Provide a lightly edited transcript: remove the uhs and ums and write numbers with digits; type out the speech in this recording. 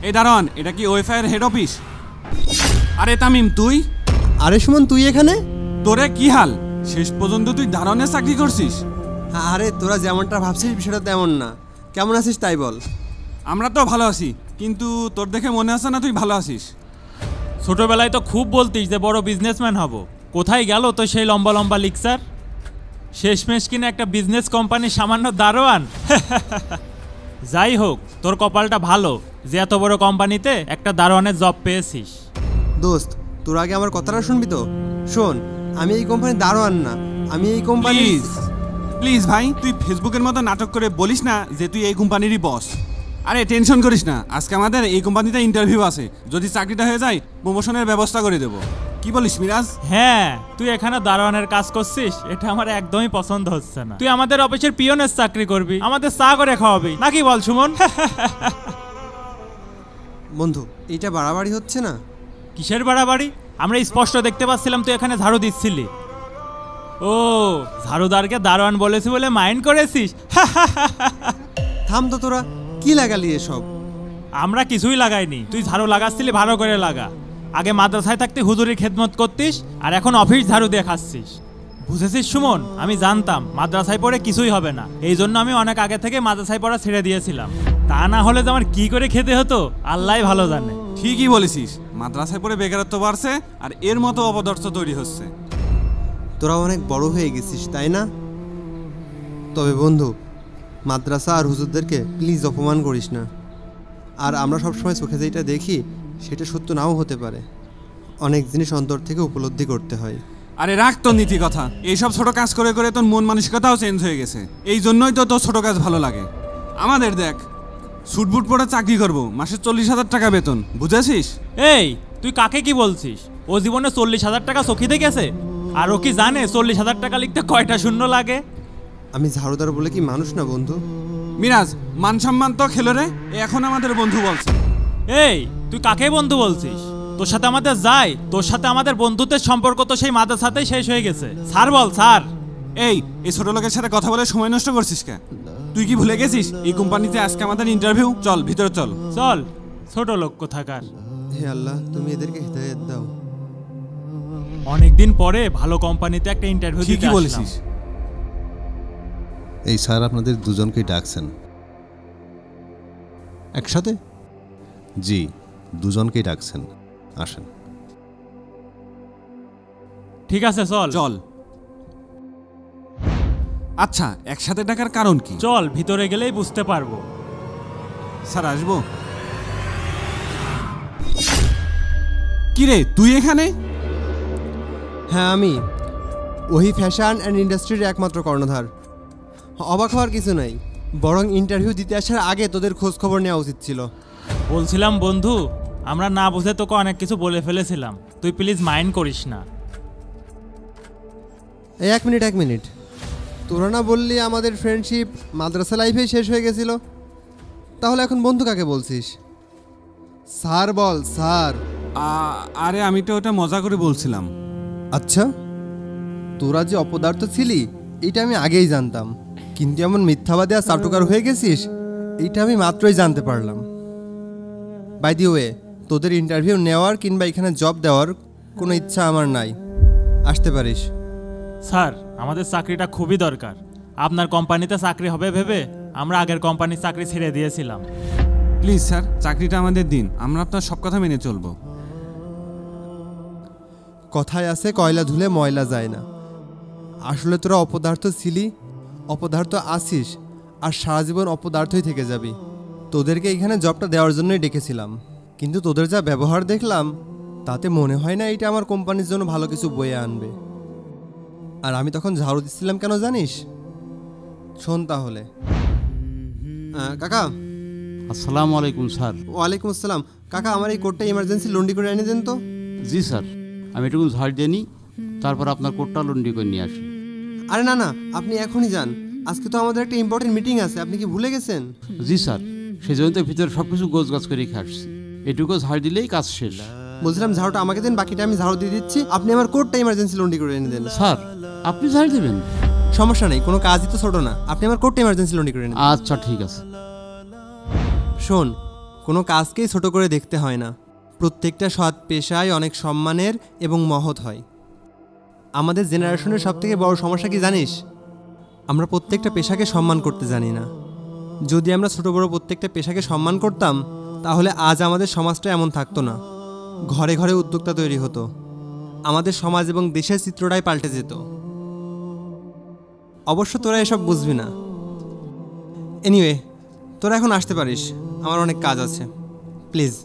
এই দারোয়ান, এটা কি ওয়েফাইয়ের হেড অফিস? আরে তামিম তুই? আরে সুমন তুই এখানে? তোরে কি হাল? শেষ পর্যন্ত তুই দারোয়ানের চাকরি করছিস? আরে তোরা যেমনটা ভাবছিস বিষয়টা তেমন না। কেমন আছিস তাই বল। আমরা তো ভালো আছি, কিন্তু তোর দেখে মনে আছে না তুই ভালো আছিস। ছোটবেলায় তো খুব বলতিস যে বড় বিজনেসম্যান হব। কোথায় গেল তো সেই লম্বা লম্বা লিকচার? শেষমেশ কিনা একটা বিজনেস কোম্পানির সামান্য দারোয়ান। যাই হোক, তোর কপালটা ভালো যে এত বড় কোম্পানিতে একটা দারোয়ানের জব পেয়েছিস। দোস্ত তোর আগে আমার কথাটা শুনবি তো? শোন, আমি এই কোম্পানির দারোয়ান না, আমি এই কোম্পানি। প্লিজ ভাই, তুই ফেসবুকের মতো নাটক করে বলিস না যে তুই এই কোম্পানিরই বস। আরে টেনশন করিস না, আজকে আমাদের এই কোম্পানিতে ইন্টারভিউ আছে। যদি চাকরিটা হয়ে যায় প্রমোশনের ব্যবস্থা করে দেবো। কি বলিস মিরাজ? হ্যাঁ, তুই এখানে দারোয়ানের কাজ করছিস, এটা আমার একদমই পছন্দ হচ্ছে না। তুই আমাদের অফিসের পিয়নের চাকরি করবি, আমাদের চা করে খাওয়াবি নাকি বল সুমন? বন্ধু এইটা বাড়াবাড়ি হচ্ছে না? কিসের বাড়াবাড়ি? আমরা স্পষ্ট দেখতে পাচ্ছিলাম তুই এখানে ঝাড়ু দিচ্ছিলি। ও, ঝাড়ুদারকে দারোয়ান বলেছি বলে মাইন্ড করেছিস? থাম তো, তোরা কি লাগালি এসব? আমরা কিছুই লাগাইনি, তুই ঝাড়ু লাগাচ্ছিলি ভালো করে লাগা। আগে মাদ্রাসায় থাকতে হুজুরের খেদমত করতিস, আর এখন অফিস ঝাড়ু দিয়ে খাচ্ছিস। বুঝেছিস সুমন, আমি জানতাম মাদ্রাসায় পড়ে কিছুই হবে না, এই জন্য আমি অনেক আগে থেকে মাদ্রাসায় পড়া ছেড়ে দিয়েছিলাম। তা না হলে যে আমার কি করে খেতে হতো আল্লাহই ভালো জানে। ঠিকই বলেছিস, মাদ্রাসায় পড়ে বেকারত্ব বাড়ছে আর এর মতো অপদার্থ তৈরি হচ্ছে। তোরা অনেক বড় হয়ে গেছিস তাই না? তবে বন্ধু, মাদ্রাসা আর হুজুরদেরকে প্লিজ অপমান করিস না। আর আমরা সবসময় চোখে যেটা দেখি সেটা সত্য নাও হতে পারে। অনেক জিনিস অন্তর থেকে উপলব্ধি করতে হয়। আরে রাখ তোর নীতি কথা, এইসব ছোট কাজ করে করে তোর মন মানসিকতাও চেঞ্জ হয়ে গেছে। এই জন্যই তো তোর ছোট কাজ ভালো লাগে। আমাদের দেখ, স্যুটবুট পরে চাকরি করবো, মাসে 40,000 টাকা বেতন, বুঝেছিস? এই তুই কাকে কি বলছিস? ও জীবনে 40,000 টাকা চোখে দেখেছে, আর ও কি জানে 40,000 টাকা লিখতে কয়টা শূন্য লাগে? আমি ঝাড়ুদার বলে কি মানুষ না বন্ধু? মিরাজ, মান সম্মান তো খেলো রে, এখন আমাদের বন্ধু বলছে। এই তুই কাকে বন্ধু বলছিস? তোর সাথে আমাদের যায়, তোর সাথে আমাদের বন্ধুত্বের সম্পর্ক তো সেই মাদ্রাসাতেই শেষ হয়ে গেছে। স্যার বল স্যার। এই ছোট লোকের সাথে কথা বলে সময় নষ্ট করছিস কে? তুই কি ভুলে গেছিস এই কোম্পানিতে আজকে আমাদের ইন্টারভিউ? চল ভিতরে চল। চল, ছোট লোক কোথাকার। হে আল্লাহ, তুমি এদেরকে হিদায়াত দাও। অনেকদিন পরে ভালো কোম্পানিতে একটা ইন্টারভিউ দিতে ঠিকই বলেছিস। এই স্যার আপনাদের দুজনকেই ডাকছেন একসাথে? জি, দুজনকেই ডাকছেন, আসেন। ঠিক আছে চল চল। আচ্ছা, একসাথে ডাকার কারণ কি? চল, ভিতরে গেলেই বুঝতে পারবো। স্যার আসবো? কি রে তুই এখানে? হ্যাঁ আমি ওই ফ্যাশন অ্যান্ড ইন্ডাস্ট্রির একমাত্র কর্ণধার। অবাক হওয়ার কিছু নাই, বরং ইন্টারভিউ দিতে আসার আগে তোদের খোঁজ খবর নেওয়া উচিত ছিল। বলছিলাম বন্ধু, আমরা না বুঝে তোকে অনেক কিছু বলে ফেলেছিলাম, তুই প্লিজ মাইন্ড করিস না। এই এক মিনিট, তোরা না বললি আমাদের ফ্রেন্ডশিপ মাদ্রাসা লাইফেই শেষ হয়ে গেছিল? তাহলে এখন বন্ধু কাকে বলছিস? স্যার বল স্যার। আরে আমি তো ওটা মজা করে বলছিলাম। আচ্ছা, তোরা যে অপদার্থ ছিলি এটা আমি আগেই জানতাম, কিন্তু এমন মিথ্যাবাদী আর চাটুকার হয়ে গেছিস এইটা আমি মাত্রই জানতে পারলাম। বাই দি ওয়ে, তোদের ইন্টারভিউ নেওয়ার কিংবা এখানে জব দেওয়ার কোনো ইচ্ছা আমার নাই, আসতে পারিস। স্যার, আমাদের চাকরিটা খুবই দরকার। আপনার কোম্পানিতে চাকরি হবে ভেবে আমরা আগের কোম্পানির চাকরি ছেড়ে দিয়েছিলাম। প্লিজ স্যার, চাকরিটা আমাদের দিন, আমরা আপনার সব কথা মেনে চলবো। কথায় আছে কয়লা ধুলে ময়লা যায় না। আসলে তোরা অপদার্থ ছিলি, অপদার্থ আসিস, আর সারা জীবন অপদার্থই থেকে যাবি। তোদেরকে এখানে জবটা দেওয়ার জন্যই ডেকেছিলাম, কিন্তু তোদের যা ব্যবহার দেখলাম তাতে মনে হয় না এটা আমার কোম্পানির জন্য ভালো কিছু বয়ে আনবে। আর আমি তখন ঝাড়ু দিচ্ছিলাম কেন জানিস? শোন তাহলে। কাকা। আসসালামু আলাইকুম স্যার। ওয়ালাইকুম আসসালাম। কাকা, আমার এই কোটটা ইমার্জেন্সি লন্ড্রি করে এনে দেন তো। জি স্যার, আমি এটুকু ঝাড় দিয়ে নিই, তারপর আপনার কোটটা লন্ড্রি করে নিয়ে আসি। আরে না, আপনি এখনই যান, আজকে তো আমাদের একটা ইম্পর্টেন্ট মিটিং আছে, আপনি কি ভুলে গেছেন? জি স্যার, সেই জন্য তো ভিতরে সব কিছু গোছগাছ করে রেখে আসছি, এটুকু ঝাড় দিলেই কাজ শেষ। বলছিলাম ঝাড়ুটা আমাকে দেন, বাকিটা আমি ঝাড়ু দিয়ে দিচ্ছি, আপনি আমার কোটটা ইমার্জেন্সি লন্ড্রি করে এনে দেন। স্যার, আপনি ঝাড় দেবেন? সমস্যা নেই, কোনো কাজই তো ছোট না, আপনি আমার কোটটা ইমার্জেন্সি লন্ড্রি করে এনে দেন। আচ্ছা ঠিক আছে। শোন, কোনো কাজকেই ছোট করে দেখতে হয় না। প্রত্যেকটা সৎ পেশায় অনেক সম্মানের এবং মহৎ হয়। আমাদের জেনারেশনের সবথেকে বড় সমস্যা কি জানিস? আমরা প্রত্যেকটা পেশাকে সম্মান করতে জানি না। যদি আমরা ছোট বড় প্রত্যেকটা পেশাকে সম্মান করতাম, তাহলে আজ আমাদের সমাজটা এমন থাকতো না। ঘরে ঘরে উদ্যোক্তা তৈরি হতো, আমাদের সমাজ এবং দেশের চিত্রটাই পাল্টে যেত। অবশ্য তোরা এসব বুঝবি না। এনিওয়ে, তোরা এখন আসতে পারিস, আমার অনেক কাজ আছে। প্লিজ।